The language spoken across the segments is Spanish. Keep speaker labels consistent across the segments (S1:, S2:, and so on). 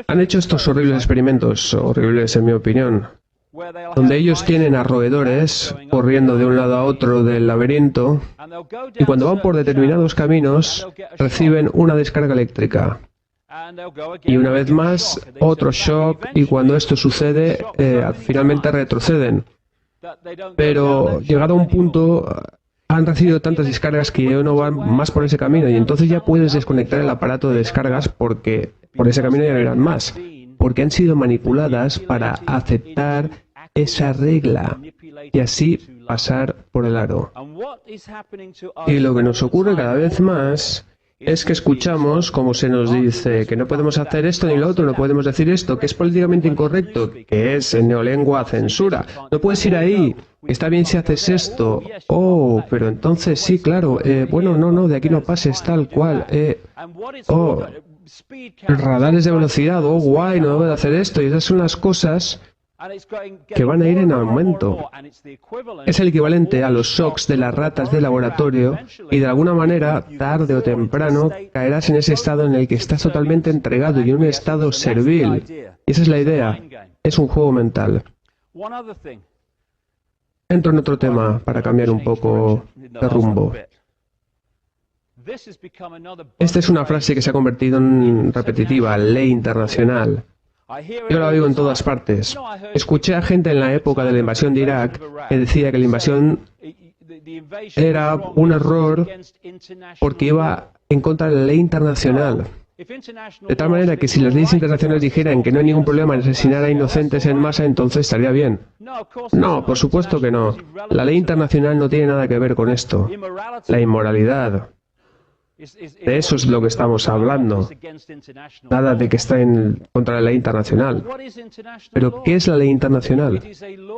S1: Han hecho estos horribles experimentos, horribles en mi opinión, donde ellos tienen a roedores corriendo de un lado a otro del laberinto y cuando van por determinados caminos reciben una descarga eléctrica. Y una vez más, otro shock, y cuando esto sucede, finalmente retroceden. Pero llegado a un punto, han recibido tantas descargas que ya no van más por ese camino, y entonces ya puedes desconectar el aparato de descargas porque por ese camino ya no irán más, porque han sido manipuladas para aceptar esa regla y así pasar por el aro. Y lo que nos ocurre cada vez más es que escuchamos como se nos dice que no podemos hacer esto ni lo otro, no podemos decir esto, que es políticamente incorrecto, que es en neolengua censura. No puedes ir ahí, está bien si haces esto. Oh, pero entonces sí, claro, bueno, no, de aquí no pases tal cual. Oh, radares de velocidad, oh, guay, no debo de hacer esto. Y esas son las cosas que van a ir en aumento. Es el equivalente a los shocks de las ratas de laboratorio y de alguna manera, tarde o temprano, caerás en ese estado en el que estás totalmente entregado y en un estado servil. Y esa es la idea. Es un juego mental. Entro en otro tema para cambiar un poco de rumbo. Esta es una frase que se ha convertido en repetitiva, ley internacional. Yo la oigo en todas partes. Escuché a gente en la época de la invasión de Irak que decía que la invasión era un error porque iba en contra de la ley internacional. De tal manera que si las leyes internacionales dijeran que no hay ningún problema en asesinar a inocentes en masa, entonces estaría bien. No, por supuesto que no. La ley internacional no tiene nada que ver con esto. La inmoralidad. De eso es lo que estamos hablando. Nada de que está en contra de la ley internacional. Pero, ¿qué es la ley internacional?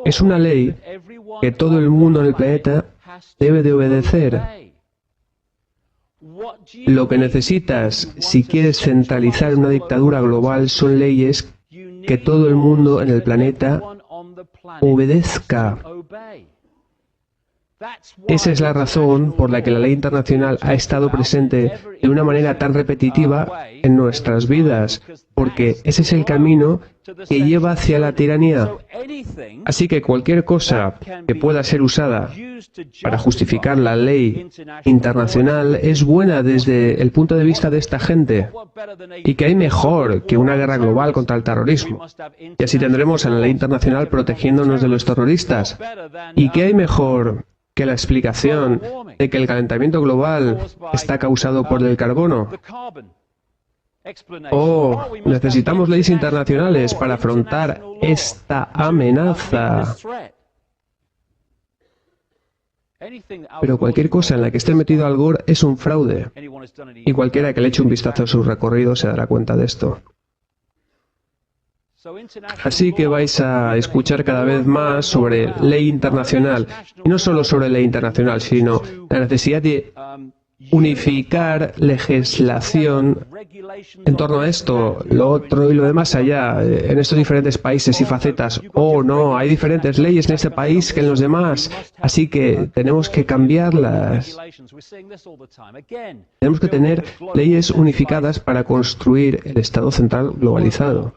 S1: Es una ley que todo el mundo en el planeta debe de obedecer. Lo que necesitas, si quieres centralizar una dictadura global, son leyes que todo el mundo en el planeta obedezca. Esa es la razón por la que la ley internacional ha estado presente de una manera tan repetitiva en nuestras vidas, porque ese es el camino que lleva hacia la tiranía. Así que cualquier cosa que pueda ser usada para justificar la ley internacional es buena desde el punto de vista de esta gente. ¿Y qué hay mejor que una guerra global contra el terrorismo? Y así tendremos a la ley internacional protegiéndonos de los terroristas. ¿Y qué hay mejor que la explicación de que el calentamiento global está causado por el carbono? Oh, necesitamos leyes internacionales para afrontar esta amenaza. Pero cualquier cosa en la que esté metido Al Gore es un fraude. Y cualquiera que le eche un vistazo a su recorrido se dará cuenta de esto. Así que vais a escuchar cada vez más sobre ley internacional. Y no solo sobre ley internacional, sino la necesidad de unificar legislación en torno a esto, lo otro y lo demás allá, en estos diferentes países y facetas. Oh, no, hay diferentes leyes en este país que en los demás, así que tenemos que cambiarlas. Tenemos que tener leyes unificadas para construir el Estado central globalizado.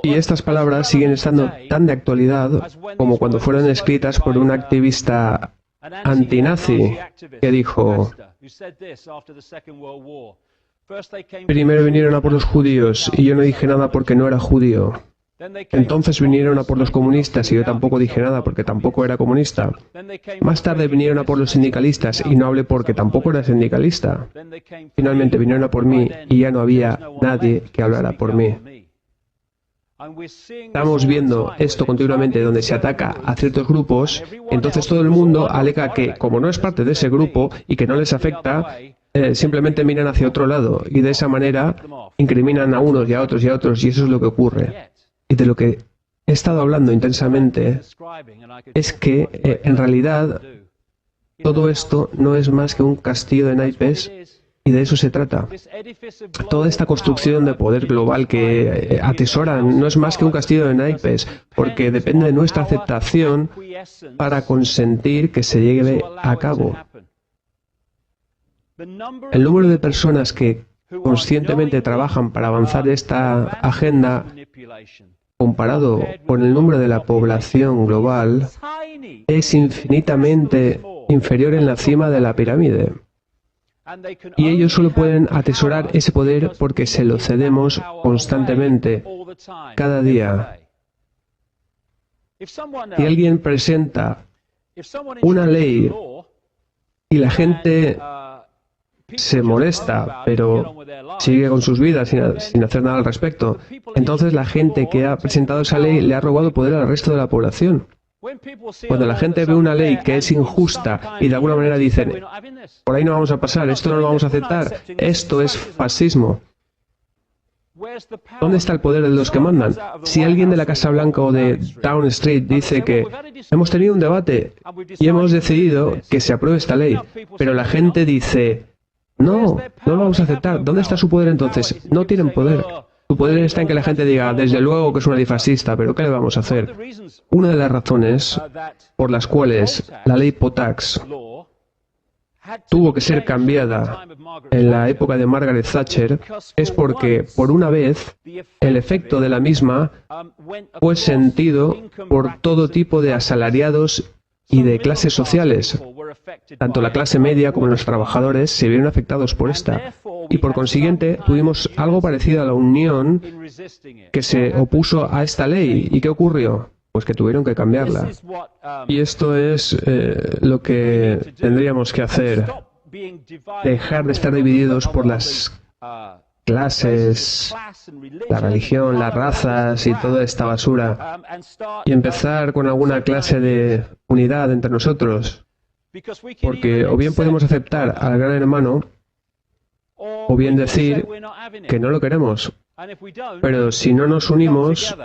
S1: Y estas palabras siguen estando tan de actualidad como cuando fueron escritas por un activista antinazi que dijo: primero vinieron a por los judíos y yo no dije nada porque no era judío. Entonces vinieron a por los comunistas y yo tampoco dije nada porque tampoco era comunista. Más tarde vinieron a por los sindicalistas y no hablé porque tampoco era sindicalista. Finalmente vinieron a por mí y ya no había nadie que hablara por mí. Estamos viendo esto continuamente donde se ataca a ciertos grupos, entonces todo el mundo alega que, como no es parte de ese grupo y que no les afecta, simplemente miran hacia otro lado y de esa manera incriminan a unos y a otros y a otros, y eso es lo que ocurre. Y de lo que he estado hablando intensamente es que en realidad todo esto no es más que un castillo de naipes. Y de eso se trata. Toda esta construcción de poder global que atesoran no es más que un castillo de naipes, porque depende de nuestra aceptación para consentir que se lleve a cabo. El número de personas que conscientemente trabajan para avanzar esta agenda, comparado con el número de la población global, es infinitamente inferior en la cima de la pirámide. Y ellos solo pueden atesorar ese poder porque se lo cedemos constantemente, cada día. Si alguien presenta una ley y la gente se molesta, pero sigue con sus vidas sin hacer nada al respecto, entonces la gente que ha presentado esa ley le ha robado poder al resto de la población. Cuando la gente ve una ley que es injusta y de alguna manera dicen, por ahí no vamos a pasar, esto no lo vamos a aceptar, esto es fascismo. ¿Dónde está el poder de los que mandan? Si alguien de la Casa Blanca o de Downing Street dice que hemos tenido un debate y hemos decidido que se apruebe esta ley, pero la gente dice, no, no lo vamos a aceptar, ¿dónde está su poder entonces? No tienen poder. Su poder está en que la gente diga, desde luego que es una ley fascista, pero ¿qué le vamos a hacer? Una de las razones por las cuales la ley Potax tuvo que ser cambiada en la época de Margaret Thatcher es porque, por una vez, el efecto de la misma fue sentido por todo tipo de asalariados y de clases sociales. Tanto la clase media como los trabajadores se vieron afectados por esta. Y por consiguiente tuvimos algo parecido a la Unión que se opuso a esta ley. ¿Y qué ocurrió? Pues que tuvieron que cambiarla. Y esto es lo que tendríamos que hacer. Dejar de estar divididos por las clases, la religión, las razas y toda esta basura. Y empezar con alguna clase de unidad entre nosotros. Porque o bien podemos aceptar al gran hermano, o bien decir que no lo queremos. Pero si no nos unimos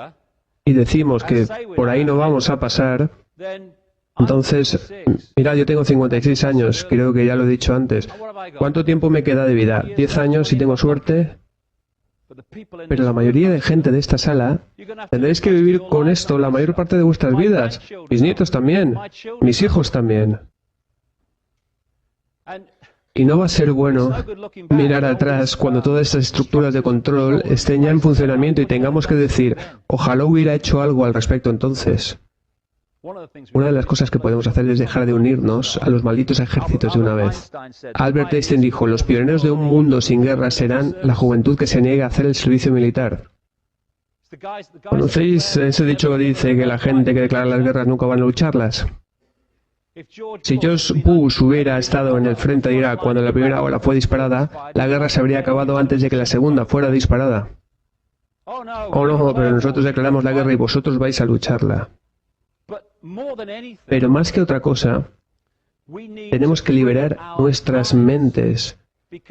S1: y decimos que por ahí no vamos a pasar, entonces, mirad, yo tengo 56 años, creo que ya lo he dicho antes. ¿Cuánto tiempo me queda de vida? ¿10 años si tengo suerte? Pero la mayoría de gente de esta sala tendréis que vivir con esto la mayor parte de vuestras vidas. Mis nietos también, mis hijos también. Y no va a ser bueno mirar atrás cuando todas estas estructuras de control estén ya en funcionamiento y tengamos que decir, ojalá hubiera hecho algo al respecto entonces. Una de las cosas que podemos hacer es dejar de unirnos a los malditos ejércitos de una vez. Albert Einstein dijo, los pioneros de un mundo sin guerra serán la juventud que se niega a hacer el servicio militar. ¿Conocéis ese dicho que dice que la gente que declara las guerras nunca van a lucharlas? Si George Bush hubiera estado en el frente de Irak cuando la primera bala fue disparada, la guerra se habría acabado antes de que la segunda fuera disparada. Oh no, pero nosotros declaramos la guerra y vosotros vais a lucharla. Pero más que otra cosa, tenemos que liberar nuestras mentes,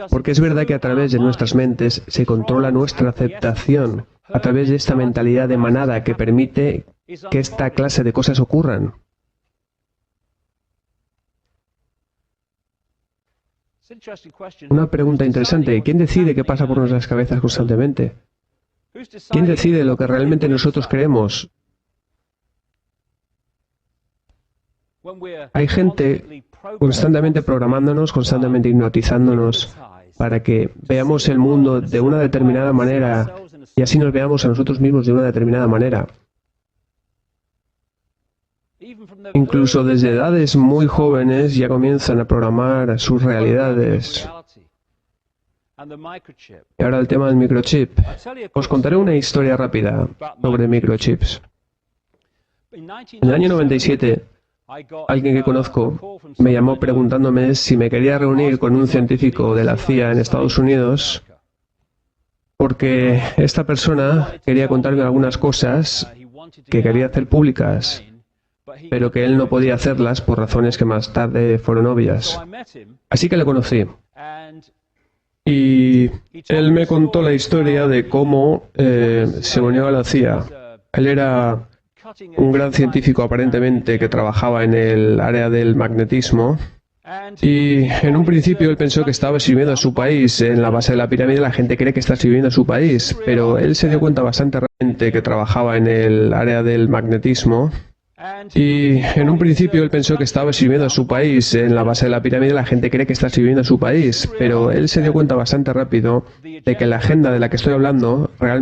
S1: porque es verdad que a través de nuestras mentes se controla nuestra aceptación, a través de esta mentalidad de manada que permite que esta clase de cosas ocurran. Una pregunta interesante. ¿Quién decide qué pasa por nuestras cabezas constantemente? ¿Quién decide lo que realmente nosotros creemos? Hay gente constantemente programándonos, constantemente hipnotizándonos para que veamos el mundo de una determinada manera y así nos veamos a nosotros mismos de una determinada manera. Incluso desde edades muy jóvenes ya comienzan a programar sus realidades. Y ahora el tema del microchip. Os contaré una historia rápida sobre microchips. En el año 97, alguien que conozco me llamó preguntándome si me quería reunir con un científico de la CIA en Estados Unidos porque esta persona quería contarme algunas cosas que quería hacer públicas, pero que él no podía hacerlas por razones que más tarde fueron obvias. Así que le conocí. Y él me contó la historia de cómo se unió a la CIA. Él era un gran científico aparentemente que trabajaba en el área del magnetismo. Y en un principio él pensó que estaba sirviendo a su país. En la base de la pirámide la gente cree que está sirviendo a su país, pero él se dio cuenta bastante rápidamente que trabajaba en el área del magnetismo Y en un principio él pensó que estaba sirviendo a su país. En la base de la pirámide la gente cree que está sirviendo a su país, pero él se dio cuenta bastante rápido de que la agenda de la que estoy hablando realmente